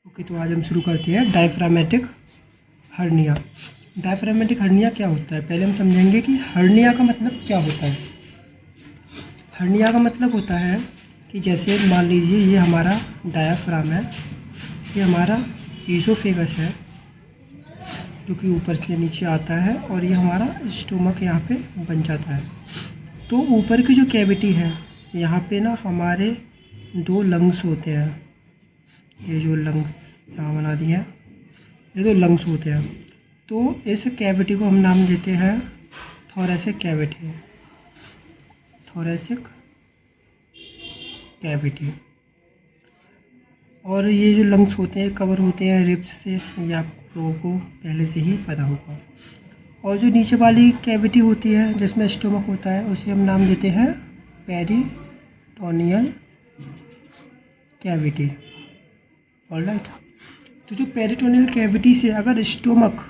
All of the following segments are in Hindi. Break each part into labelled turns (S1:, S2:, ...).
S1: ओके, तो आज हम शुरू करते हैं डायफ्रामेटिक हर्निया। डायफ्रामेटिक हर्निया क्या होता है, पहले हम समझेंगे कि हर्निया का मतलब क्या होता है। हर्निया का मतलब होता है कि जैसे मान लीजिए ये हमारा डायाफ्राम है, ये हमारा ईसोफेगस है जो कि ऊपर से नीचे आता है, और ये हमारा स्टोमक यहाँ पे बन जाता है। तो ऊपर की जो कैविटी है यहाँ पे ना हमारे दो लंग्स होते हैं। ये जो लंग्स यहाँ बना दिए हैं, ये दो लंग्स होते हैं। तो इस कैविटी को हम नाम देते हैं थोरैसिक कैविटी। Thoracic cavity. और ये जो लंग्स होते हैं कवर होते हैं रिब्स से, ये आप लोगों को पहले से ही पता होगा। और जो नीचे वाली कैविटी होती है जिसमें स्टोमक होता है, उसे हम नाम देते हैं पेरिटोनियल कैविटी। ऑलराइट। तो जो पेरिटोनियल कैविटी से अगर स्टोमक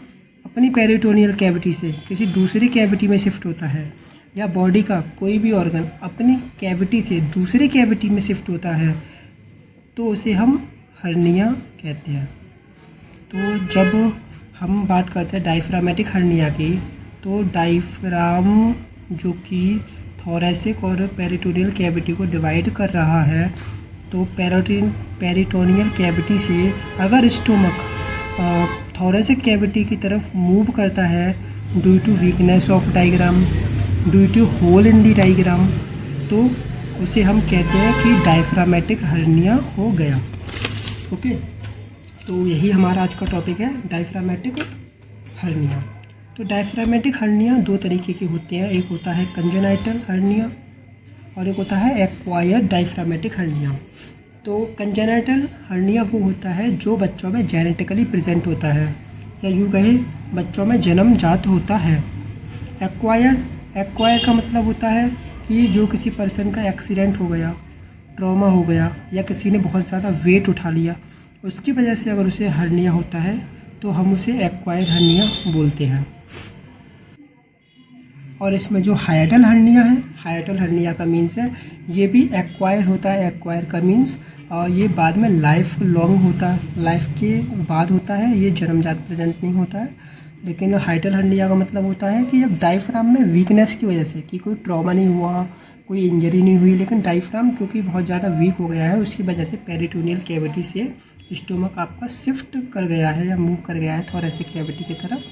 S1: अपनी पेरिटोनियल कैविटी से किसी दूसरी कैविटी में शिफ्ट होता है, या बॉडी का कोई भी ऑर्गन अपनी कैविटी से दूसरी कैविटी में शिफ्ट होता है, तो उसे हम हर्निया कहते हैं। तो जब हम बात करते हैं डायफ्रामेटिक हर्निया की, तो डायफ्राम जो कि थोरैसिक और पेरिटोनियल कैविटी को डिवाइड कर रहा है, तो पेरिटोनियल कैविटी से अगर स्टोमक थोरैसिक कैविटी की तरफ मूव करता है due to weakness of diaphragm, due to hole in the diaphragm, तो उसे हम कहते हैं कि डायफ्रामेटिक हर्निया हो गया। ओके, तो यही हमारा आज का टॉपिक है, डायफ्रामेटिक हर्निया। तो डायफ्रामेटिक हर्निया दो तरीके के होते हैं, एक होता है कंजेनाइटल हर्निया और एक होता है एक्वायर्ड डायफ्रामेटिक हर्निया। तो कंजेनाइटल हर्निया वो होता है जो बच्चों में जेनेटिकली प्रेजेंट होता है, या यूँ कहे बच्चों में जन्मजात होता है। एक्वायर का मतलब होता है कि जो किसी पर्सन का एक्सीडेंट हो गया, ट्रॉमा हो गया, या किसी ने बहुत ज़्यादा वेट उठा लिया, उसकी वजह से अगर उसे हर्निया होता है तो हम उसे एक्वायर्ड हर्निया बोलते हैं। और इसमें जो हाइटल हर्निया है, हाइटल हर्निया का मीन्स है ये भी एक्वायर होता है। एक्वायर का मीन्स और ये बाद में लाइफ लॉन्ग होता है, लाइफ के बाद होता है, ये जन्मजात प्रेजेंट नहीं होता है। लेकिन हाइटल हर्निया का मतलब होता है कि जब डायफ्राम में वीकनेस की वजह से, कि कोई ट्रॉमा नहीं हुआ, कोई इंजरी नहीं हुई, लेकिन डायफ्राम क्योंकि बहुत ज़्यादा वीक हो गया है, उसकी वजह से पेरिटोनियल कैविटी से स्टोमक आपका शिफ्ट कर गया है या मूव कर गया है थोरैसिक कैविटी की तरफ,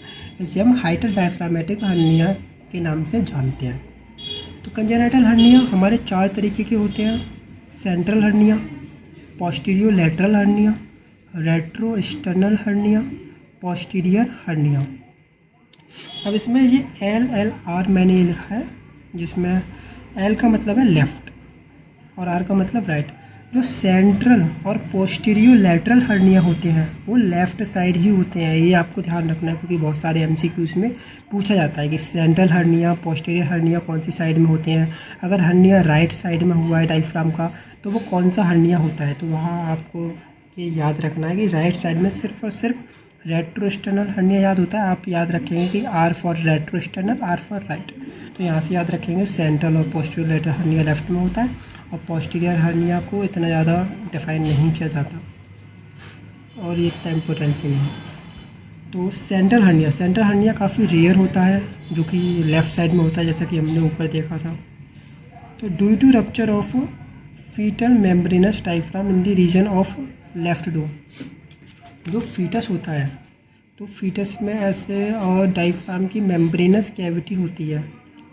S1: इसे हम हाइटल डायफ्रामेटिक हर्निया के नाम से जानते हैं। तो कंजेनाइटल हर्निया हमारे चार तरीके के होते हैं: central hernia, posterior lateral hernia, retro external hernia, posterior hernia. अब इसमें ये LLR मैंने ये लिखा है, जिसमें L का मतलब है लेफ़्ट और R का मतलब राइट। जो सेंट्रल और पोस्टीरियर लैटरल हर्निया होते हैं वो लेफ़्ट साइड ही होते हैं, ये आपको ध्यान रखना है, क्योंकि बहुत सारे MCQs में पूछा जाता है कि सेंट्रल हर्निया, पोस्टीरियर हर्निया कौन सी साइड में होते हैं। अगर हर्निया राइट साइड में हुआ है डायफ्राम का, तो वो कौन सा हर्निया होता है, तो वहाँ आपको ये याद रखना है कि राइट साइड में सिर्फ और सिर्फ रेट्रो एक्सटर्नल हर्निया याद होता है। आप याद रखेंगे कि R for retro external, R for right, तो यहाँ से याद रखेंगे सेंट्रल और पोस्टीरियर लैटरल हर्निया लेफ्ट में होता है, और पोस्टीरियर हर्निया को इतना ज़्यादा डिफाइन नहीं किया जाता और ये इतना इम्पोर्टेंट भी नहीं। तो सेंट्रल हर्निया काफ़ी रेयर होता है, जो कि लेफ़्ट साइड में होता है, जैसा कि हमने ऊपर देखा था। तो due to rupture of fetal membranous diaphragm in the region of left dome, जो फीटस होता है, तो फीटस में ऐसे और डायफ्राम की मेम्ब्रेनस कैविटी होती है,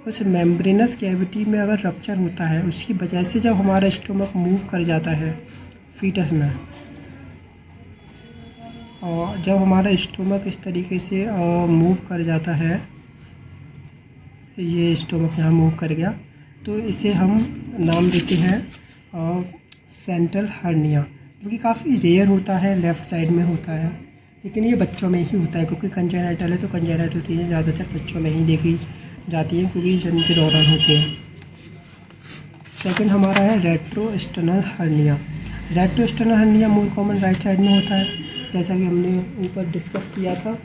S1: उस मेम्ब्रेनस कैविटी में अगर रप्चर होता है, उसकी वजह से जब हमारा स्टोमक मूव कर जाता है फीटस में, और जब हमारा स्टोमक इस तरीके से मूव कर जाता है, ये स्टोमक यहाँ मूव कर गया, तो इसे हम नाम देते हैं सेंट्रल हर्निया, जो कि काफ़ी रेयर होता है, लेफ़्ट साइड में होता है, लेकिन ये बच्चों में ही होता है, क्योंकि कंजेनाइटल है तो कंजेनाइटल चीज़ें ज़्यादातर बच्चों में ही देखी जाती हैं, क्योंकि जन्म के दौरान होती हैं। सेकंड हमारा है retro external hernia. Retro external hernia more common right side में होता है, जैसा कि हमने ऊपर डिस्कस किया था।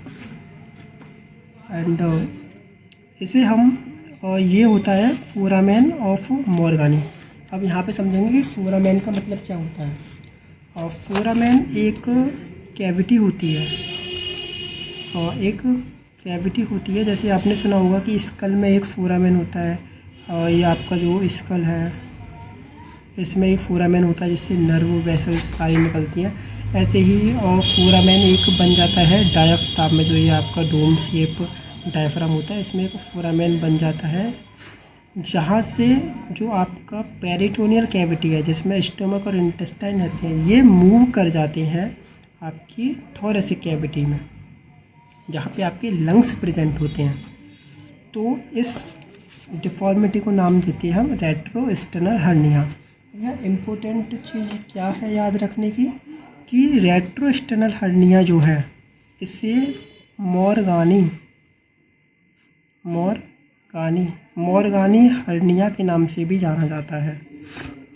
S1: एंड इसे हम ये होता है फोरामेन ऑफ मॉर्गानी। अब यहाँ पे समझेंगे कि फोरामेन का मतलब क्या होता है। और फोरामेन एक कैविटी होती है, और एक कैविटी होती है, जैसे आपने सुना होगा कि स्कल में एक फोरामेन होता है, और ये आपका जो स्कल है इसमें एक फोरामेन होता है जिससे नर्व वेसल्स सारी निकलती हैं। ऐसे ही और फोरामेन एक बन जाता है डायाफ्राम में, जो ये आपका डोम शेप डायफ्राम होता है, इसमें एक फोरामेन बन जाता है, जहाँ से जो आपका पेरिटोनियल कैविटी है जिसमें स्टोमक और इंटेस्टाइन रहते हैं, ये मूव कर जाते हैं आपकी थोरेसिक कैविटी में, जहाँ पे आपके लंग्स प्रेजेंट होते हैं। तो इस डिफॉर्मिटी को नाम देते हैं हम रेट्रोस्टेनल हर्निया। यह इम्पोर्टेंट चीज़ क्या है याद रखने की, कि रेट्रोस्टेनल हर्निया जो है इसे मोरगानी हर्निया के नाम से भी जाना जाता है।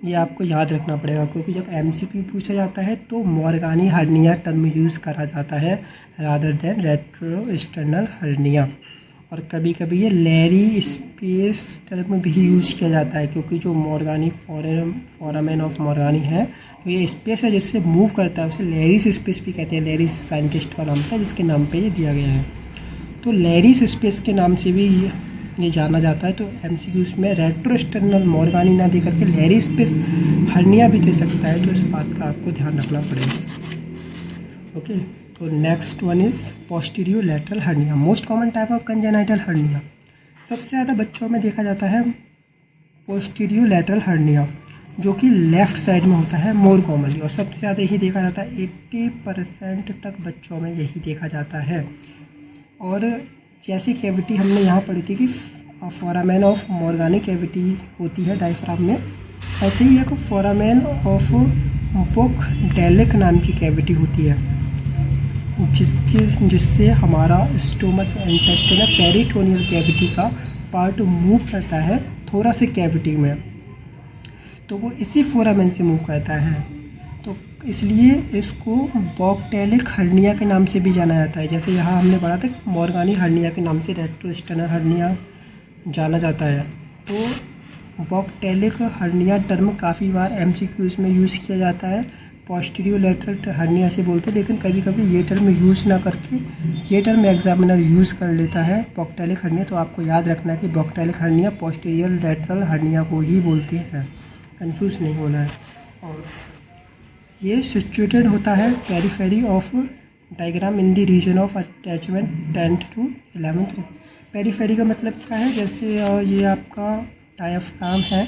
S1: ये आपको याद रखना पड़ेगा, क्योंकि जब एमसीक्यू पूछा जाता है तो मोरगानी हर्निया टर्म यूज़ करा जाता है रादर देन रेट्रोस्टेनल हर्निया। और कभी कभी ये लेरी स्पेस टर्म भी यूज़ किया जाता है, क्योंकि जो मोरगानी फोरामेन ऑफ मोरगानी है, तो ये स्पेस है जिससे मूव करता है, उसे लेरिस स्पेस भी कहते हैं। लेरिस साइंटिस्ट का नाम था जिसके नाम पे ये दिया गया है, तो लेरिस स्पेस के नाम से भी ये जाना जाता है। तो एमसीक्यूज़ में रेट्रोस्टेनल मोरगानी ना दे करके लेरिस स्पेस हर्निया भी दे सकता है, तो इस बात का आपको ध्यान रखना पड़ेगा। ओके, तो next one is posterior lateral hernia, most common type of congenital hernia. सबसे ज़्यादा बच्चों में देखा जाता है पोस्टीरियो लैटरल हर्निया, जो कि लेफ़्ट साइड में होता है मोर कॉमनली, और सबसे ज़्यादा यही देखा जाता है, 80% तक बच्चों में यही देखा जाता है। और जैसी कैविटी हमने यहाँ पढ़ी थी कि फोरामेन ऑफ मोरगानी कैविटी होती है डायफ्राम में, ऐसे ही एक फोरामेन ऑफ बोकडेलिक नाम की कैविटी होती है, जिससे हमारा स्टोमक इंटेस्टाइन पेरिटोनियल कैविटी का पार्ट मूव करता है थोरेसिक कैविटी में, तो वो इसी फोरामेन से मूव करता है। तो इसलिए इसको बोकडेलिक हर्निया के नाम से भी जाना जाता है। जैसे यहाँ हमने पढ़ा था कि मोरगानी हर्निया के नाम से रेट्रोस्टेनल हर्निया जाना जाता है। तो बोकडेलिक हर्निया टर्म काफ़ी बार एमसीक्यूज़ में यूज़ किया जाता है, पोस्टीरियो लैटरल हर्निया से बोलते हैं, लेकिन कभी कभी ये टर्म यूज़ ना करके ये टर्म एग्जामिनर यूज़ कर लेता है बोकडेलिक हर्निया। तो आपको याद रखना है कि बोकडेलिक हर्निया पोस्टीरियर लैटरल हर्निया को ही बोलते हैं, कंफ्यूज नहीं होना है। और ये सिचुएटेड होता है periphery of diaphragm in the region of attachment 10th to 11th। Periphery का मतलब क्या है, जैसे ये आपका डायफ्राम है,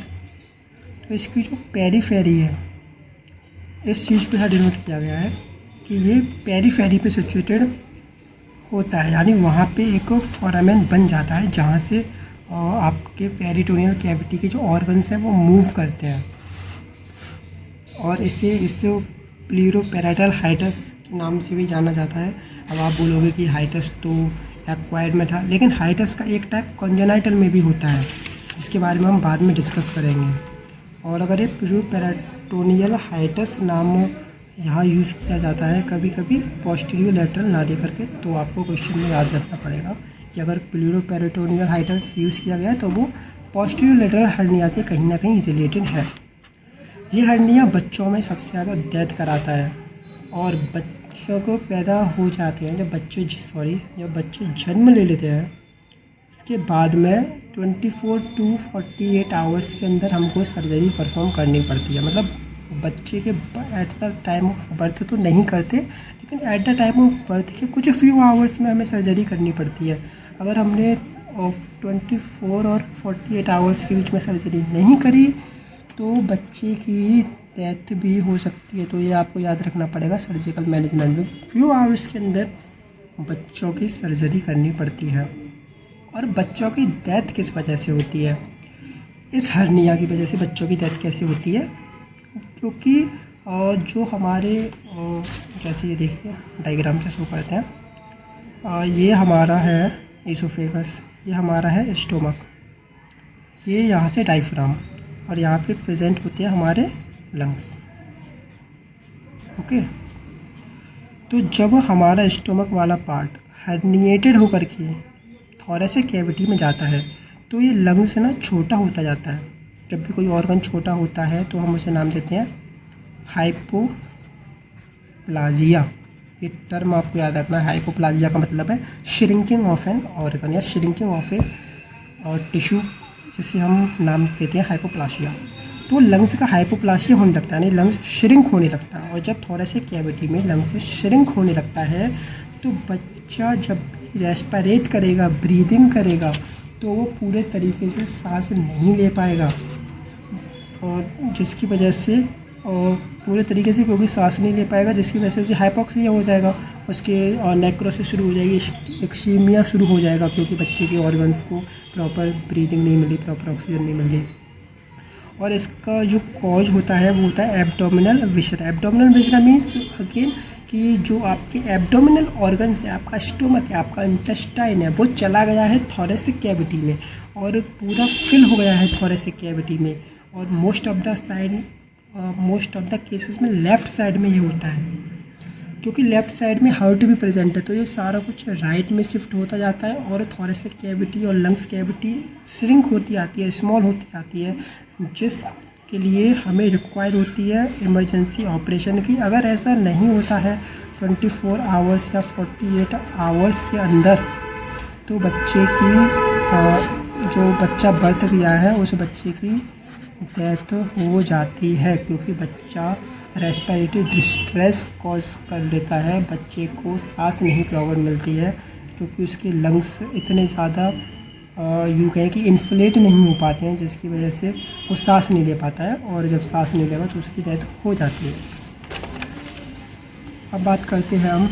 S1: तो इसकी जो पेरीफेरी है इस चीज़ को यहाँ डिनोट किया गया है कि ये पेरीफेरी पे सिचुएटेड होता है, यानी वहाँ पे एक फोरामेन बन जाता है जहाँ से आपके पेरिटोनियल कैविटी के जो ऑर्गन्स हैं वो मूव करते हैं, और इसे प्लीरोपेराइटल हाइटस के नाम से भी जाना जाता है। अब आप बोलोगे कि हाइटस तो एक्वायर्ड में था, लेकिन हाइटस का एक टाइप कॉन्जेनाइटल में भी होता है, जिसके बारे में हम बाद में डिस्कस करेंगे। और अगर ये प्लीरोपेराइटोनियल हाइटस नाम यहाँ यूज़ किया जाता है कभी कभी पोस्टीरियो लैटरल ना दे करके, तो आपको क्वेश्चन में याद रखना पड़ेगा कि अगर प्लीरोपेराइटोनियल हाइटस यूज़ किया गया है तो वो पोस्टीरियो लैटरल हर्निया से कहीं ना कहीं रिलेटेड है। ये हर्निया बच्चों में सबसे ज़्यादा डेथ कराता है, और बच्चों को पैदा हो जाते हैं जब बच्चे जन्म ले लेते हैं, उसके बाद में 24 to 48 आवर्स के अंदर हमको सर्जरी परफॉर्म करनी पड़ती है। मतलब बच्चे के eight the time of birth तो नहीं करते, लेकिन eight the time of birth के कुछ फ्यू आवर्स में हमें सर्जरी करनी पड़ती है। अगर हमने 24 और 48 आवर्स के बीच में सर्जरी नहीं करी तो बच्चे की डेथ भी हो सकती है। तो ये आपको याद रखना पड़ेगा, सर्जिकल मैनेजमेंट में फ्यू आवर्स के अंदर बच्चों की सर्जरी करनी पड़ती है। और बच्चों की डेथ किस वजह से होती है, इस हर्निया की वजह से बच्चों की डेथ कैसे होती है, क्योंकि जो हमारे जैसे ये देखिए डायग्राम से शो करते हैं, ये हमारा है इसोफेगस, ये हमारा है स्टोमक, ये यहाँ से डायफ्राम, और यहाँ पे प्रेजेंट होते हैं हमारे लंग्स। ओके, तो जब हमारा स्टोमक वाला पार्ट हर्निएटेड होकर के थोरेसिक कैविटी में जाता है तो ये लंग्स ना छोटा होता जाता है। जब भी कोई ऑर्गन छोटा होता है तो हम उसे नाम देते हैं हाइपोप्लाजिया, ये टर्म आपको याद रखना है। हाइपोप्लाजिया का मतलब है श्रिंकिंग ऑफ एन ऑर्गन या श्रिंकिंग ऑफ ए और टिश्यू, जिसे हम नाम देते हैं हाइपोप्लासिया। तो लंग्स का हाइपोप्लासिया होने लगता है, यानी लंग्स श्रिंक होने लगता है। और जब थोरेसिक कैविटी में लंग्स श्रिंक होने लगता है तो बच्चा जब रेस्पिरेट करेगा, ब्रीदिंग करेगा, तो वो पूरे तरीके से सांस नहीं ले पाएगा, और जिसकी वजह से पूरे तरीके से क्योंकि सांस नहीं ले पाएगा, जिसकी वजह से उसे हाइपोक्सिया हो जाएगा, उसके नेक्रोसिस शुरू हो जाएगी, एक्सीमिया शुरू हो जाएगा, क्योंकि बच्चे के ऑर्गन्स को प्रॉपर ब्रीदिंग नहीं मिली, प्रॉपर ऑक्सीजन नहीं मिली। और इसका जो कॉज होता है वो होता है एब्डोमिनल विशर। एब्डोमिनल विशर मीन्स अगेन कि जो आपके एब्डोमिनल ऑर्गन्स है, आपका स्टोमक है, आपका इंटेस्टाइन है, वो चला गया है थोरेसिक कैविटी में और पूरा फिल हो गया है थोरेसिक कैविटी में। और मोस्ट ऑफ द केसेस में लेफ़्ट साइड में ये होता है, क्योंकि लेफ़्ट साइड में हार्ट भी प्रेजेंट है, तो ये सारा कुछ राइट में शिफ्ट होता जाता है और थोरेसिक कैविटी और लंग्स कैविटी श्रिंक होती आती है, स्मॉल होती आती है, जिसके लिए हमें रिक्वायर होती है इमरजेंसी ऑपरेशन की। अगर ऐसा नहीं होता है 24 आवर्स या 48 आवर्स के अंदर, तो बच्चे की जो बच्चा बर्थ किया है उस बच्चे की डेथ हो जाती है, क्योंकि बच्चा रेस्पिरेटरी डिस्ट्रेस कॉज कर लेता है, बच्चे को सांस नहीं प्रॉपर मिलती है, क्योंकि उसके लंग्स इतने ज़्यादा यूँ कहें कि इन्फ्लेट नहीं हो पाते हैं, जिसकी वजह से वो सांस नहीं ले पाता है, और जब सांस नहीं लेगा तो उसकी डेथ हो जाती है। अब बात करते हैं हम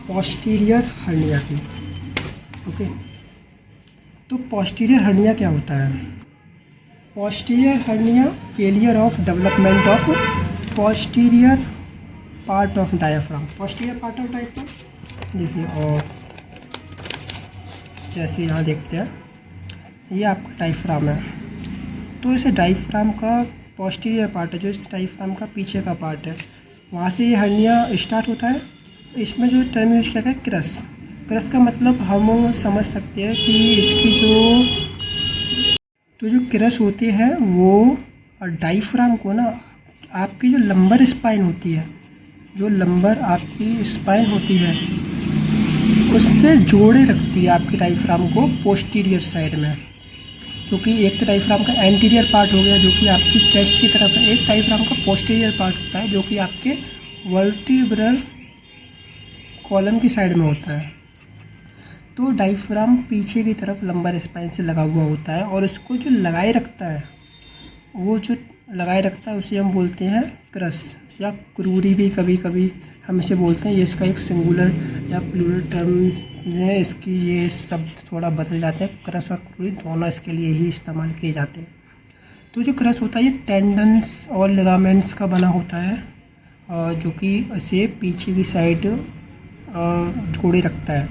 S1: पोस्टीरियर हर्निया की। ओके, तो पोस्टीरियर हर्निया क्या होता है? Posterior hernia failure of development of posterior part of diaphragm. Posterior part of diaphragm देखिए, और जैसे यहाँ देखते हैं ये आपका डायफ्राम है, तो इस डायफ्राम का पोस्टीरियर पार्ट है, जो इस डायफ्राम का पीछे का पार्ट है, वहाँ से ये हर्निया स्टार्ट होता है। इसमें जो टर्म यूज किया गया है क्रस, क्रस का मतलब हम समझ सकते हैं कि इसकी जो क्रस होते हैं वो डायफ्राम को ना, आपकी जो लंबर स्पाइन होती है, जो लंबर आपकी स्पाइन होती है उससे जोड़े रखती है आपके डायफ्राम को पोस्टीरियर साइड में। क्योंकि एक तो डायफ्राम का एंटीरियर पार्ट हो गया जो कि आपकी चेस्ट की तरफ है, एक डायफ्राम का पोस्टीरियर पार्ट होता है जो कि आपके वर्टिब्रल कॉलम की साइड में होता है। तो डायफ्राम पीछे की तरफ लंबर स्पाइन से लगा हुआ होता है, और उसको जो लगाए रखता है, वो जो लगाए रखता है उसे हम बोलते हैं क्रस या क्रूरी भी कभी कभी हम इसे बोलते हैं। ये इसका एक सिंगुलर या प्लूरल टर्म है, इसकी ये शब्द थोड़ा बदल जाते हैं, क्रस और क्रूरी दोनों इसके लिए ही इस्तेमाल किए जाते हैं। तो जो क्रस होता है ये टेंडन्स और लिगामेंट्स का बना होता है, जो कि इसे पीछे की साइड जोड़े रखता है,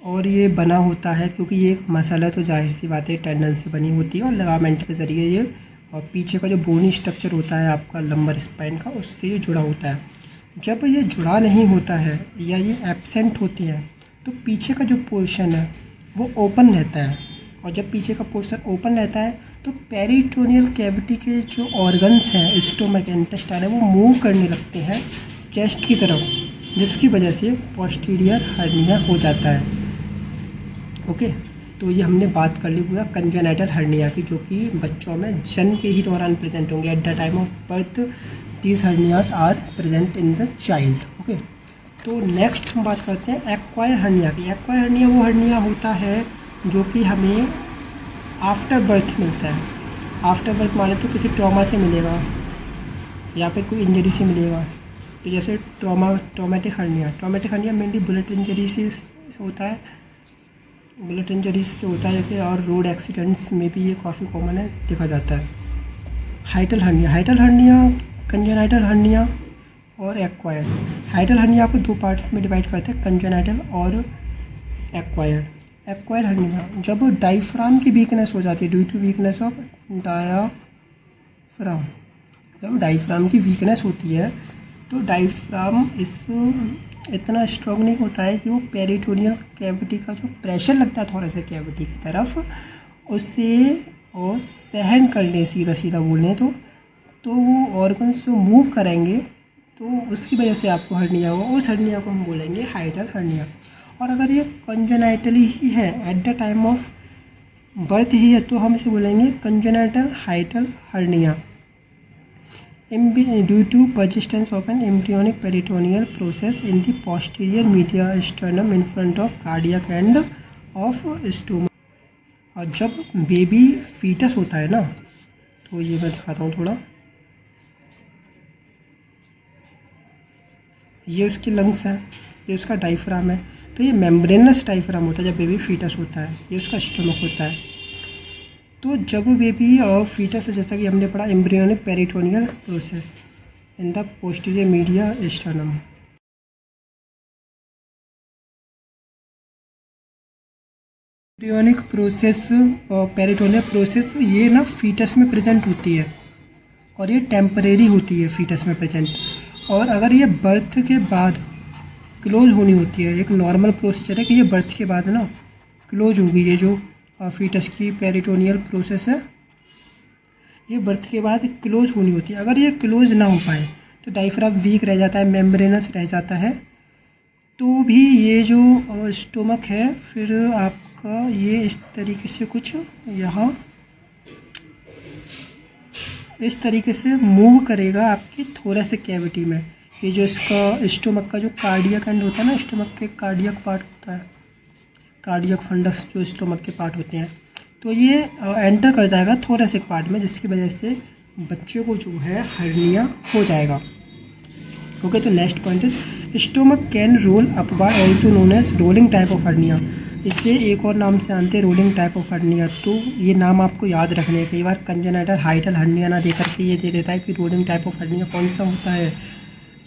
S1: और ये बना होता है क्योंकि ये एक मसल है, तो जाहिर सी बात है टेंडन से बनी होती है, और लिगामेंट के ज़रिए ये और पीछे का जो बोनी स्ट्रक्चर होता है आपका लंबर स्पाइन का, उससे ये जुड़ा होता है। जब ये जुड़ा नहीं होता है या ये एब्सेंट होते हैं तो पीछे का जो पोर्शन है वो ओपन रहता है, और जब पीछे का पोर्शन ओपन रहता है तो पेरिटोनियल कैविटी के जो ऑर्गन्स हैं, स्टोमक, इंटेस्टाइन है, वो मूव करने लगते हैं चेस्ट की तरफ, जिसकी वजह से पोस्टीरियर हर्निया हो जाता है। ओके, तो ये हमने बात कर ली पूरा कंजेनाइटल हर्निया की, जो कि बच्चों में जन्म के ही दौरान प्रेजेंट होंगे। At the time of birth these hernias are present in the child. Okay, तो नेक्स्ट हम बात करते हैं एक्वायर हर्निया की। एक्वायर हर्निया वो हर्निया होता है जो कि हमें आफ्टर बर्थ मिलता है। आफ्टर बर्थ माने तो किसी ट्रॉमा से मिलेगा या फिर कोई इंजरी से मिलेगा। तो जैसे traumatic hernia mainly bullet injury से होता है, बुलेट इंजरीज से होता है जैसे, और रोड एक्सीडेंट्स में भी ये काफ़ी कॉमन है, देखा जाता है। हाइटल हर्निया, कंजेनाइटल हर्निया और एक्वायर्ड। हाइटल हर्निया को दो पार्ट्स में डिवाइड करते हैं, कंजेनाइटल और एक्वायर्ड। एक्वायर्ड हर्निया जब डायफ्राम की वीकनेस हो जाती है due to weakness of diaphragm, जब डायफ्राम की वीकनेस होती है तो डायफ्राम इतना स्ट्रॉन्ग नहीं होता है कि वो पेरिटोनियल कैविटी का जो प्रेशर लगता है थोरेसिक कैविटी की तरफ, उससे और सहन कर ले, सीधा बोलें तो वो ऑर्गन्स जो मूव करेंगे तो उसकी वजह से आपको हर्निया होगा, उस हर्निया को हम बोलेंगे हाइटल हर्निया। और अगर ये कंजेनाइटली ही है, at the time of birth ही है, तो हम इसे बोलेंगे congenital hiatal hernia due to persistence of an embryonic peritoneal process in the posterior mediastinum in front of cardiac end of stomach. और जब बेबी फीटस होता है ना, तो ये मैं दिखाता हूँ थोड़ा, ये उसके लंग्स है, ये उसका डायफ्राम है। तो ये मेम्ब्रेनस डायफ्राम होता है जब बेबी फीटस होता है, ये उसका स्टमक होता है। तो जब बेबी और फीटस, जैसा कि हमने पढ़ा, embryonic peritoneal process in the posterior media sternum. Embryonic process और पेरिटोनियल प्रोसेस ये ना फीटस में प्रेजेंट होती है और ये टेम्परेरी होती है फीटस में प्रेजेंट। और अगर ये बर्थ के बाद क्लोज होनी होती है, एक नॉर्मल प्रोसीजर है कि ये बर्थ के बाद ना क्लोज होगी, ये जो फीटस की पेरिटोनियल प्रोसेस है ये बर्थ के बाद क्लोज होनी होती है। अगर ये क्लोज ना हो पाए तो डायफ्राम वीक रह जाता है, मेम्ब्रेनस रह जाता है, तो भी ये जो स्टोमक है फिर आपका ये इस तरीके से कुछ यहाँ इस तरीके से मूव करेगा आपकी थोरेसिक कैविटी में। ये जो इसका स्टोमक का जो कार्डियक एंड होता है ना, स्टोमक के कार्डियक पार्ट होता है, कार्डियक फंडस जो स्टोमक के पार्ट होते हैं, तो ये एंटर कर जाएगा थोरेसिक पार्ट में, जिसकी वजह से बच्चे को जो है हर्निया हो जाएगा। ओके, तो next point is stomach can roll upward also known as rolling type of hernia. इसे एक और नाम से जानते हैं, रोलिंग टाइप ऑफ हर्निया। तो ये नाम आपको याद रखने हैं, कई बार कंजेनाइटल हाइटल हर्निया ना देकर के ये दे देता है कि रोलिंग टाइप ऑफ हर्निया कौन सा होता है,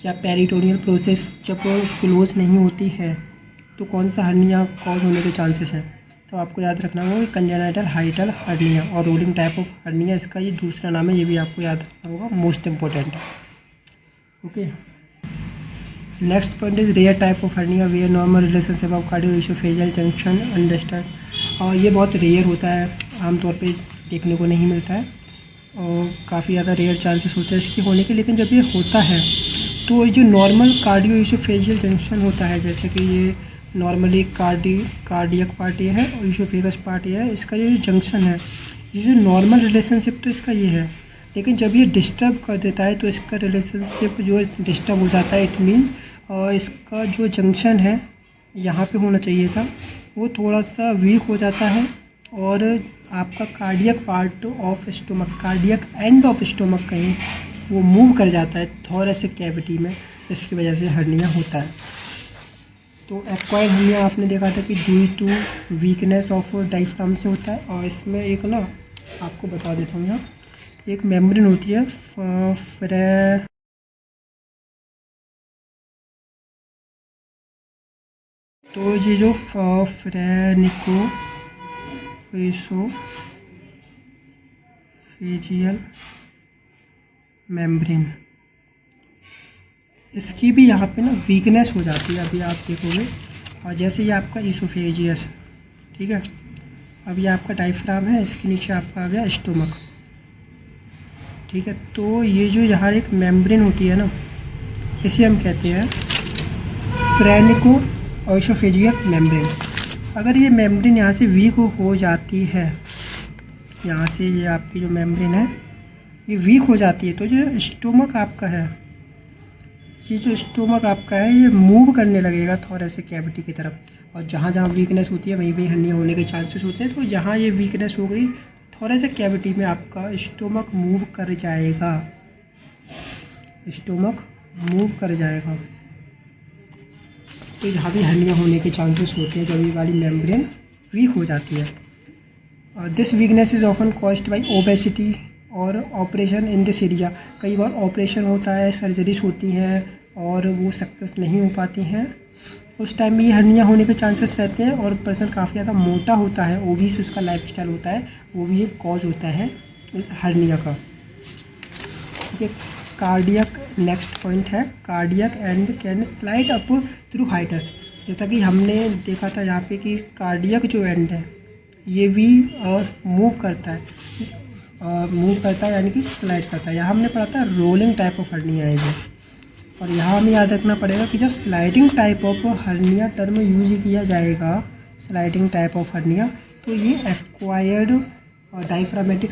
S1: या पेरिटोनियल प्रोसेस जब क्लोज नहीं होती है तो कौन सा हर्निया कॉज होने के चांसेस हैं। तो आपको याद रखना होगा कि कंजेनाइटल हाइटल हर्निया और रोलिंग टाइप ऑफ हर्निया, इसका ये दूसरा नाम है, ये भी आपको याद रखना होगा, most important. Okay, next point is rare type of hernia where normal relationship of cardio-oesophageal junction understand. और ये बहुत रेयर होता है, आमतौर पे देखने को नहीं मिलता है और काफ़ी ज़्यादा रेयर चांसेस होते हैं इसके होने के। लेकिन जब ये होता है तो जो नॉर्मल कार्डियो-इसोफेजियल जंक्शन होता है, जैसे कि ये नॉर्मली कार्डियक पार्ट ये है और इसोफेगस पार्ट ये है, इसका ये जंक्शन है, ये जो नॉर्मल रिलेशनशिप तो इसका ये है। लेकिन जब ये डिस्टर्ब कर देता है तो इसका रिलेशनशिप जो डिस्टर्ब हो जाता है, इट मीन इसका जो जंक्शन है यहाँ पे होना चाहिए था वो थोड़ा सा वीक हो जाता है और आपका cardiac part of stomach, cardiac end of stomach कहीं वो मूव कर जाता है थोरेसिक कैविटी में, इसकी वजह से हर्निया होता है। तो एक्वायर्ड हर्निया आपने देखा था कि due to weakness of diaphragm से होता है। और इसमें एक ना आपको बता देता हूँ, यहाँ एक मेम्ब्रेन होती है तो ये जो फ्रेनिको-इसोफेजियल मेम्ब्रेन, इसकी भी यहाँ पे ना वीकनेस हो जाती है, अभी आप देखोगे। और जैसे ये आपका इसोफेजियस, ठीक है, अब ये आपका डायफ्राम है, इसके नीचे आपका आ गया स्टोमक, ठीक है। तो ये जो यहाँ एक मेम्ब्रेन होती है ना, इसे हम कहते हैं फ्रेनिको-इसोफेजियल मेम्ब्रेन। अगर ये मेम्ब्रेन यहाँ से वीक हो जाती है, यहाँ से ये आपकी जो मेम्ब्रेन है ये वीक हो जाती है, तो जो स्टोमक आपका है, ये जो स्टोमक आपका है ये मूव करने लगेगा थोरेसिक कैविटी की तरफ। और जहाँ जहाँ वीकनेस होती है वहीं वहीं हर्निया होने के चांसेस होते हैं। तो जहाँ ये वीकनेस हो गई थोरेसिक कैविटी में आपका स्टोमक मूव कर जाएगा, स्टोमक मूव कर जाएगा, तो यहाँ भी हर्निया होने के चांसेस होते हैं जब ये वाली मेम्ब्रेन वीक हो जाती है। This weakness is often caused by obesity और ऑपरेशन इन दिस एरिया। कई बार ऑपरेशन होता है, सर्जरीज होती हैं और वो सक्सेस नहीं हो पाती हैं, उस टाइम में ये हर्निया होने के चांसेस रहते हैं। और पर्सन काफ़ी ज़्यादा मोटा होता है, ओबीस उसका लाइफस्टाइल होता है, वो भी एक कॉज होता है इस हर्निया का। ठीक है, कार्डियक नेक्स्ट पॉइंट है, cardiac and can slide up through hiatus. जैसा कि हमने देखा था यहाँ पे कि कार्डियक जो एंड है ये भी मूव करता है, यानी कि स्लाइड करता है। यहाँ हमने पढ़ा था रोलिंग टाइप ऑफ हर्निया है ये, और यहाँ हमें याद रखना पड़ेगा कि जब sliding type of hernia term use किया जाएगा, स्लाइडिंग टाइप ऑफ हर्निया, तो ये एक्वायर्ड डायफ्रामेटिक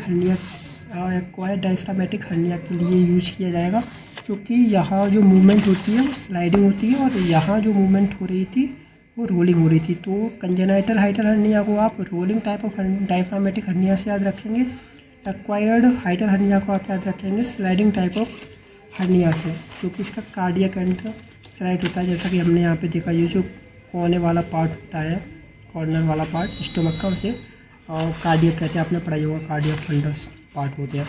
S1: हर्निया के लिए यूज किया जाएगा, क्योंकि यहाँ जो मूवमेंट होती है वो स्लाइडिंग होती है और यहाँ जो मूवमेंट हो रही थी वो रोलिंग हो रही थी। तो कंजेनाइटल हाइटल हर्निया को आप rolling type of diaphragmatic hernia से याद रखेंगे, एक्वायर्ड हाइटल हर्निया को आप याद रखेंगे स्लाइडिंग टाइप ऑफ हर्निया से, क्योंकि इसका कार्डियक एंटर स्लाइड होता है। जैसा कि हमने यहाँ पे देखा, ये जो कोने वाला पार्ट होता है, कॉर्नर वाला पार्ट स्टोमक का, उसे कार्डियक कहते हैं, आपने पढ़ाई होगा, कार्डियक फंडस पार्ट होते हैं।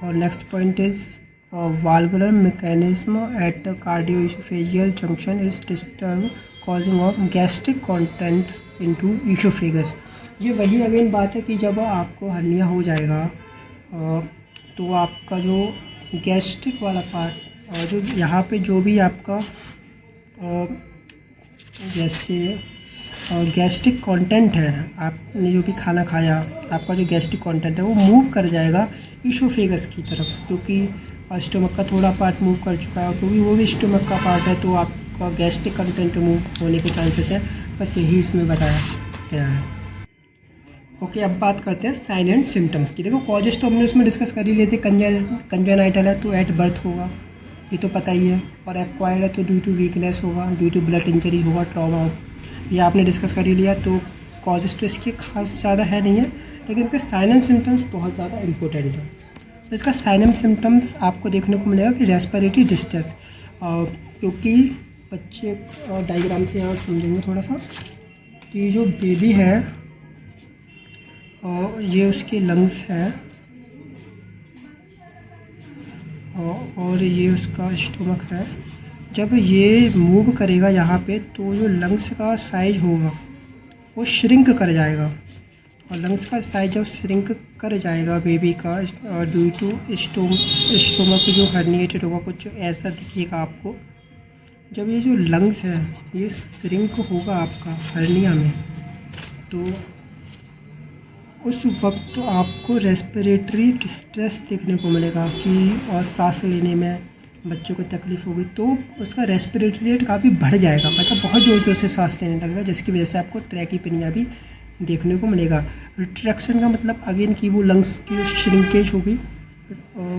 S1: और next point is valvular mechanism at cardioesophageal junction is disturb causing of gastric contents into oesophagus. ये वही अगेन बात है कि जब आपको हर्निया हो जाएगा तो आपका जो गैस्ट्रिक वाला पार्ट और जो यहाँ पे जो भी आपका जैसे गैस्ट्रिक कंटेंट है, आपने जो भी खाना खाया, आपका जो गैस्ट्रिक कंटेंट है वो मूव कर जाएगा ईसोफेगस की तरफ, क्योंकि स्टोमक का थोड़ा पार्ट मूव कर चुका है, क्योंकि वो भी स्टोमक का पार्ट है, तो आपका गैस्ट्रिक कंटेंट मूव होने के चांसेस है। बस यही इसमें बताया गया है। ओके, अब बात करते हैं साइन एंड सिम्टम्स की। देखो, कॉजेस तो हमने उसमें डिस्कस कर ही लेते, कंजेनाइटल है तो एट बर्थ होगा, ये तो पता ही है, और एक्वायर्ड है तो ड्यू टू वीकनेस होगा, ड्यू टू ब्लड इंजरी होगा, ट्रॉमा, ये आपने डिस्कस कर ही लिया। तो कॉजेस तो इसके खास ज़्यादा है नहीं है, लेकिन इसके साइन एंड सिम्टम्स बहुत ज़्यादा इंपॉर्टेंट है। तो इसका साइन एंड सिम्टम्स आपको देखने को मिलेगा कि रेस्पिरेटरी डिस्ट्रेस, क्योंकि बच्चे डायग्राम से यहाँ समझेंगे थोड़ा सा कि जो बेबी है और ये उसके लंग्स है और ये उसका स्टोमक है। जब ये मूव करेगा यहाँ पे तो जो लंग्स का साइज होगा वो श्रिंक कर जाएगा, और लंग्स का साइज जब श्रिंक कर जाएगा बेबी का ड्यू टू स्टोमक जो हर्निएटेड होगा, कुछ ऐसा दिखेगा आपको। जब ये जो लंग्स है ये श्रिंक होगा आपका हर्निया में, तो उस वक्त आपको रेस्पिरेटरी डिस्ट्रेस देखने को मिलेगा कि और सांस लेने में बच्चों को तकलीफ़ होगी, तो उसका रेस्पिरेटरी रेट काफ़ी बढ़ जाएगा, बच्चा बहुत ज़ोर ज़ोर से सांस लेने लगेगा, जिसकी वजह से आपको ट्रैकीपेनिया भी देखने को मिलेगा। रिट्रैक्शन का मतलब अगेन कि वो लंग्स की जो श्रिंकेज होगी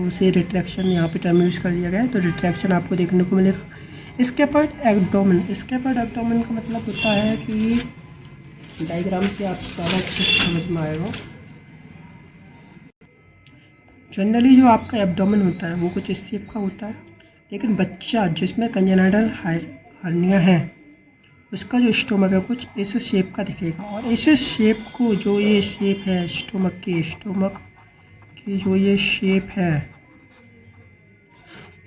S1: उसे रिट्रैक्शन यहाँ पे टर्म यूज़ कर दिया गया है, तो रिट्रैक्शन आपको देखने को मिलेगा। स्कैपर्ड एब्डोमेन का मतलब होता है कि डायग्राम से आप सारा समझ में आएगा। जनरली जो आपका एब्डोमेन होता है वो कुछ इस शेप का होता है, लेकिन बच्चा जिसमें कंजेनाइटल हर्निया है उसका जो स्टोमक है कुछ इस शेप का दिखेगा, और इस शेप को, जो ये शेप है स्टोमक की जो ये शेप है,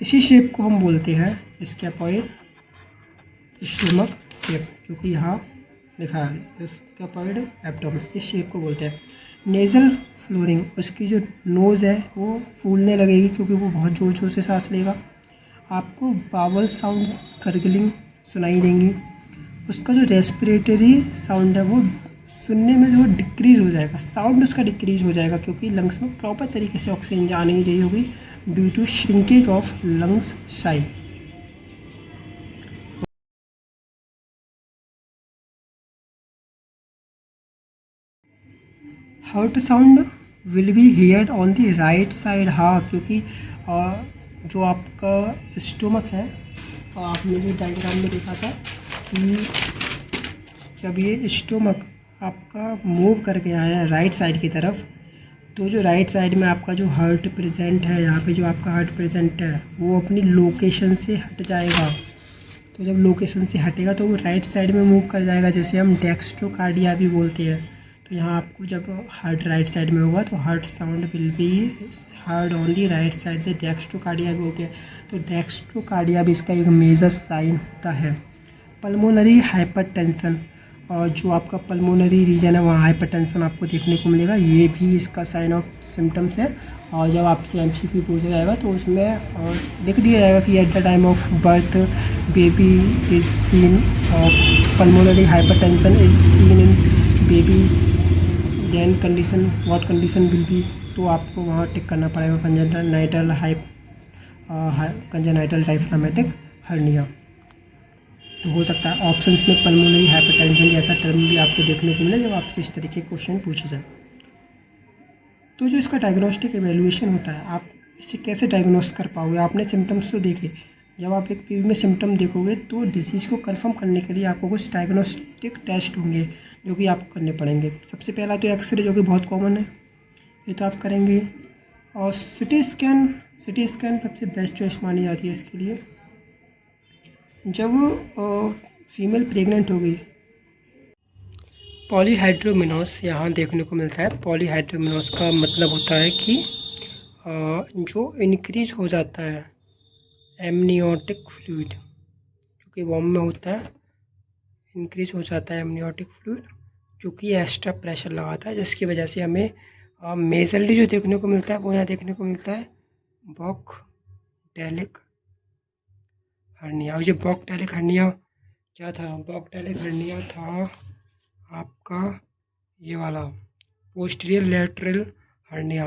S1: इसी शेप को हम बोलते हैं स्कैपॉइड स्टोमक शेप, क्योंकि यहाँ लिखा है स्कैपॉइड एब्डोमेन, इस शेप को बोलते हैं। नेज़ल फ्लोरिंग, उसकी जो नोज़ है वो फूलने लगेगी क्योंकि वो बहुत ज़ोर ज़ोर से सांस लेगा। आपको बावल साउंड गर्गलिंग सुनाई देंगी। उसका जो रेस्पिरेटरी साउंड है वो सुनने में जो डिक्रीज़ हो जाएगा, साउंड उसका डिक्रीज़ हो जाएगा, क्योंकि लंग्स में प्रॉपर तरीके से ऑक्सीजन जा नहीं रही होगी due to shrinkage of lungs size. Heart sound will be heard on the right side, हाँ, क्योंकि जो आपका स्टोमक है, आपने भी डायग्राम में देखा था कि जब ये स्टोमक आपका मूव करके आया है राइट साइड की तरफ, तो जो राइट साइड में आपका जो हार्ट प्रेजेंट है, यहाँ पे जो आपका हार्ट प्रेजेंट है वो अपनी लोकेशन से हट जाएगा। तो जब लोकेशन से हटेगा तो वो राइट साइड में मूव कर जाएगा, जैसे हम डेक्स्ट्रोकार्डिया भी बोलते हैं। तो यहाँ आपको जब हार्ट राइट साइड में होगा तो heart sound will B hard on the right side, से डेक्स्ट्रोकार्डिया भी होते हैं। तो डेक्स्ट्रोकार्डिया भी इसका एक मेजर साइन होता है। पल्मोनरी हाइपरटेंशन, और जो आपका पल्मोनरी रीजन है वहाँ हाइपरटेंशन आपको देखने को मिलेगा, ये भी इसका साइन ऑफ सिम्टम्स है। और जब आपसे एमसीक्यू पूछा जाएगा तो उसमें लिख दिया जाएगा कि at the time of birth baby is seen pulmonary hypertension is seen in baby, then condition what condition will be, तो आपको वहाँ टिक करना पड़ेगा कंजेनिटल कंजेनाइटल डायफ्रामेटिक हर्निया। तो हो सकता है ऑप्शंस में पल्मोनरी हाइपरटेंशन जैसा टर्म भी आपको देखने को मिले जब आपसे इस तरीके के क्वेश्चन पूछे जाए। तो जो इसका डायग्नोस्टिक एवेल्यूएशन होता है, आप इसे कैसे डायग्नोस कर पाओगे? आपने सिम्टम्स तो देखे, जब आप एक पीवी में सिम्टम देखोगे तो डिसीज़ को कंफर्म करने के लिए आपको कुछ डायग्नोस्टिक टेस्ट होंगे जो कि आपको करने पड़ेंगे। सबसे पहला तो एक्सरे, जो कि बहुत कॉमन है, ये तो आप करेंगे। और सिटी स्कैन सबसे बेस्ट चॉइस मानी जाती है इसके लिए। जब फीमेल प्रेग्नेंट होगी, पॉलीहाइड्रोमिनोस यहाँ देखने को मिलता है। पॉलीहाइड्रोमिनोस का मतलब होता है कि जो इंक्रीज हो जाता है एमनियोटिक फ्लूइड, जो कि वॉम में होता है, इंक्रीज हो जाता है एमनियोटिक फ्लूइड, जो कि एक्स्ट्रा प्रेशर लगाता है, जिसकी वजह से हमें मेजरली जो देखने को मिलता है वो यहाँ देखने को मिलता है बॉक्डेलिक हर्निया। और ये बॉक्डेलिक हर्निया क्या था? बॉक्डेलिक हर्निया था आपका ये वाला पोस्टीरियर लैटरल हर्निया।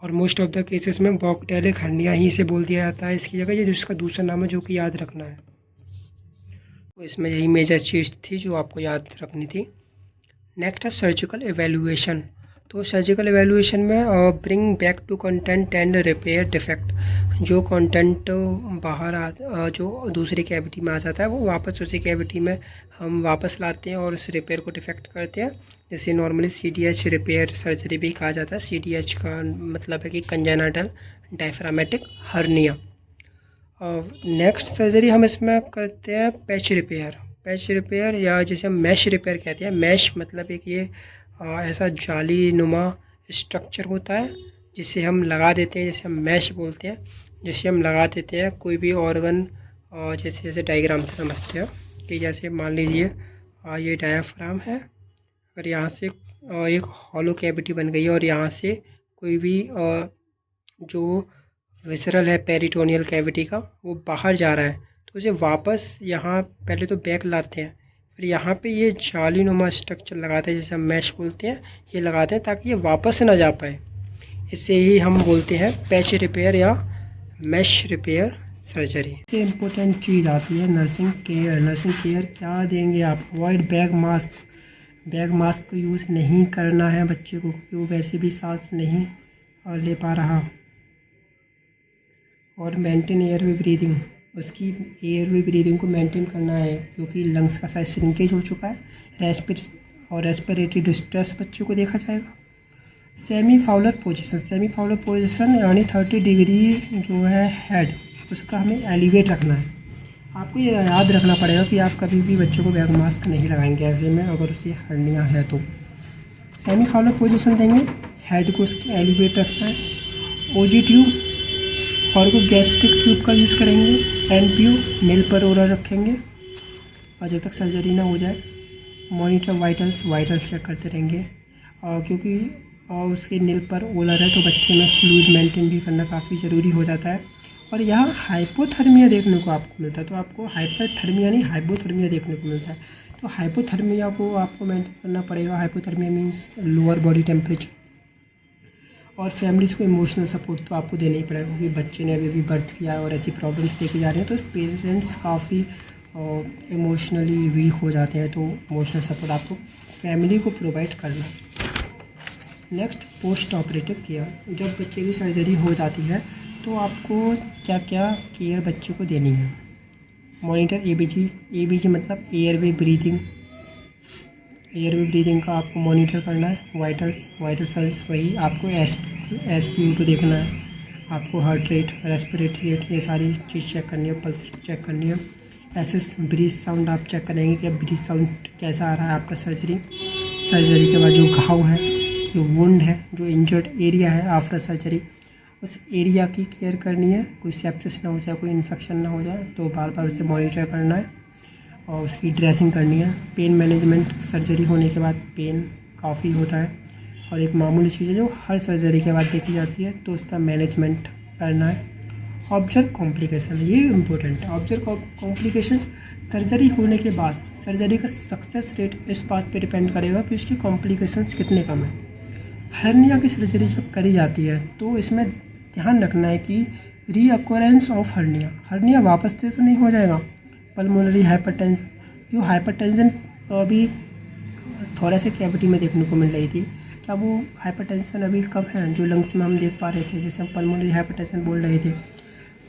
S1: और मोस्ट ऑफ द केसेस में बॉक्डेलिक हर्निया ही से बोल दिया जाता है इसकी जगह। ये जिसका दूसरा नाम है जो कि याद रखना है, तो इसमें यही मेजर चीज़ थी जो आपको याद रखनी थी। नेक्स्ट है सर्जिकल एवेल्यूएशन। तो सर्जिकल एवेल्यूएशन में bring back to content and repair defect. जो कंटेंट बाहर जो दूसरी कैविटी में आ जाता है वो वापस उसी कैविटी में हम वापस लाते हैं और उस रिपेयर को डिफेक्ट करते हैं, जिसे नॉर्मली CDH रिपेयर सर्जरी भी कहा जाता है। CDH का मतलब है कि congenital diaphragmatic hernia. Next surgery हम इसमें करते हैं पैच रिपेयर या जिसे हम मैश रिपेयर कहते हैं। मैश मतलब एक ये ऐसा जाली नुमा स्ट्रक्चर होता है जिसे हम लगा देते हैं, जिसे हम मैश बोलते हैं, जिसे हम लगा देते हैं कोई भी ऑर्गन। जैसे डायग्राम से समझते हैं कि जैसे मान लीजिए ये डायाफ्राम है, अगर यहाँ से एक हॉलो कैविटी बन गई है और यहाँ से कोई भी जो विसरल है पेरिटोनियल कैविटी का वो बाहर जा रहा है, तो उसे वापस यहाँ पहले तो बैक लाते हैं, फिर यहाँ पे ये जालीनुमा स्ट्रक्चर लगाते हैं जिसे हम मैश बोलते हैं, ये लगाते हैं ताकि ये वापस ना जा पाए। इसे ही हम बोलते हैं पैच रिपेयर या मैश रिपेयर सर्जरी। सबसे इम्पोर्टेंट चीज़ आती है नर्सिंग केयर क्या देंगे आप? अवॉइड बैग मास्क को यूज़ नहीं करना है बच्चे को, क्योंकि वो वैसे भी सांस नहीं ले पा रहा। और मेंटेन एयरवे ब्रीदिंग, उसकी एयरवे ब्रीदिंग को मेंटेन करना है क्योंकि लंग्स का साइज श्रिंकेज हो चुका है। रेस्पिरेटरी डिस्ट्रेस बच्चे को देखा जाएगा। सेमी फाउलर पोजीशन यानी 30 डिग्री जो है हेड, उसका हमें एलिवेट रखना है। आपको ये याद रखना पड़ेगा कि आप कभी भी बच्चे को बैग मास्क नहीं लगाएंगे ऐसे में अगर उसे हर्निया है तो। सेमी फाउलर पोजीशन देंगे, हेड को उसके एलिवेट रखना है। ओजी ट्यूब और को गैस्ट्रिक ट्यूब का यूज़ करेंगे। NPO नेल पर ओरल रखेंगे और जब तक सर्जरी ना हो जाए। मॉनिटर वाइटल्स चेक करते रहेंगे, और क्योंकि उसके नेल पर ओलर है तो बच्चे में फ्लूइड मेंटेन भी करना काफ़ी ज़रूरी हो जाता है। और यहाँ हाइपोथर्मिया देखने को आपको मिलता है, तो आपको हाइपरथर्मिया नहीं हाइपोथर्मिया देखने को मिलता है। तो हाइपोथर्मिया को आपको मेंटेन करना पड़ेगा। Hypothermia means lower body temperature. और फैमिलीज़ को इमोशनल सपोर्ट तो आपको देना ही पड़ेगा, क्योंकि बच्चे ने अभी बर्थ किया है और ऐसी प्रॉब्लम्स देखे जा रहे हैं, तो पेरेंट्स काफ़ी इमोशनली वीक हो जाते हैं। तो इमोशनल सपोर्ट आपको फैमिली को प्रोवाइड करना। Next post operative care. जब बच्चे की सर्जरी हो जाती है तो आपको क्या क्या केयर बच्चे को देनी है? मॉनिटर ABG मतलब एयरवे ब्रीदिंग का आपको मॉनिटर करना है। वाइटल साइंस वही आपको SpO2 देखना है, आपको हार्ट रेट, रेस्पिरेटरी रेट, ये सारी चीज़ चेक करनी है। पल्स चेक करनी है। SS ब्रीथ साउंड आप चेक करेंगे कि ब्रीथ साउंड कैसा आ रहा है आपका सर्जरी के बाद। जो घाव है, जो वुंड है, जो इंजर्ड एरिया है आफ्टर सर्जरी, उस एरिया की केयर करनी है। कोई सेप्सिस ना हो जाए, कोई इन्फेक्शन ना हो जाए, तो बार बार उसे मॉनिटर करना है और उसकी ड्रेसिंग करनी है। पेन मैनेजमेंट, सर्जरी होने के बाद पेन काफ़ी होता है और एक मामूली चीज़ है जो हर सर्जरी के बाद देखी जाती है, तो उसका मैनेजमेंट करना है। ऑब्जर्व कॉम्प्लिकेशन, ये इम्पोर्टेंट है। ऑब्जर्व कॉम्प्लिकेशन सर्जरी होने के बाद सर्जरी का सक्सेस रेट इस बात पे डिपेंड करेगा कि उसकी कॉम्प्लिकेशंस कितने कम है। हर्निया की सर्जरी जब करी जाती है तो इसमें ध्यान रखना है कि रीअक्योरेंस ऑफ हर्निया, हर्निया वापस से तो नहीं हो जाएगा। पल्मोनरी हाइपरटेंशन, जो हाइपरटेंशन अभी थोड़ा से कैविटी में देखने को मिल रही थी, क्या वो हाइपरटेंशन अभी कम है जो लंग्स में हम देख पा रहे थे, जैसे हम पल्मोनरी हाइपरटेंशन बोल रहे थे।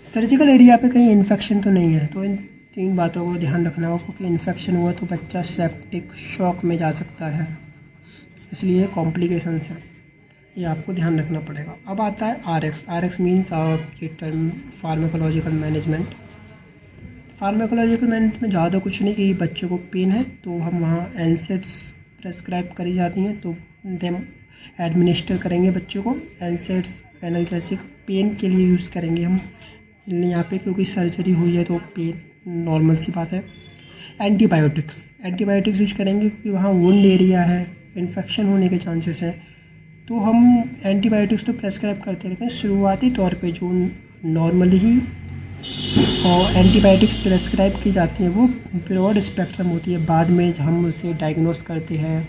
S1: सर्जिकल एरिया पे कहीं इन्फेक्शन तो नहीं है, तो इन 3 बातों को ध्यान रखना होगा, क्योंकि इन्फेक्शन हुआ तो बच्चा सेप्टिक शॉक में जा सकता है, इसलिए कॉम्प्लिकेशंस है, ये आपको ध्यान रखना पड़ेगा। अब आता है RX, RX मीन्स ये term pharmacological management. Pharmacological management में ज़्यादा कुछ नहीं कि बच्चे को पेन है तो हम वहाँ एनसेड्स प्रेस्क्राइब करी जाती हैं, तो देम एडमिनिस्टर करेंगे बच्चे को एनसेड्स, एनाल्जेसिक, पेन के लिए यूज़ करेंगे हम यहाँ पे, क्योंकि सर्जरी हुई है तो पेन नॉर्मल सी बात है। एंटीबायोटिक्स, एंटीबायोटिक्स यूज करेंगे क्योंकि वहाँ वुंड एरिया है, इन्फेक्शन होने के चांसेस हैं, तो हम एंटीबायोटिक्स तो प्रेस्क्राइब करते रहते हैं शुरुआती तौर पे। जो नॉर्मली ही और एंटीबायोटिक्स प्रेस्क्राइब की जाती हैं वो ब्रॉड स्पेक्ट्रम होती है, बाद में हम उसे डायग्नोस करते हैं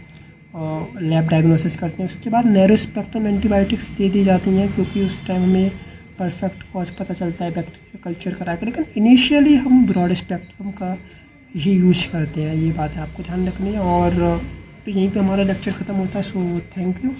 S1: और लैब डायग्नोसिस करते हैं, उसके बाद नैरो स्पेक्ट्रम एंटीबायोटिक्स दे दी जाती हैं, क्योंकि उस टाइम हमें परफेक्ट कॉज पता चलता है बैक्टीरिया कल्चर करा के। लेकिन इनिशियली हम ब्रॉड स्पेक्ट्रम का ही यूज करते हैं, ये बात है आपको ध्यान रखनी है। और तो यहीं पे हमारा लेक्चर ख़त्म होता है। So thank you.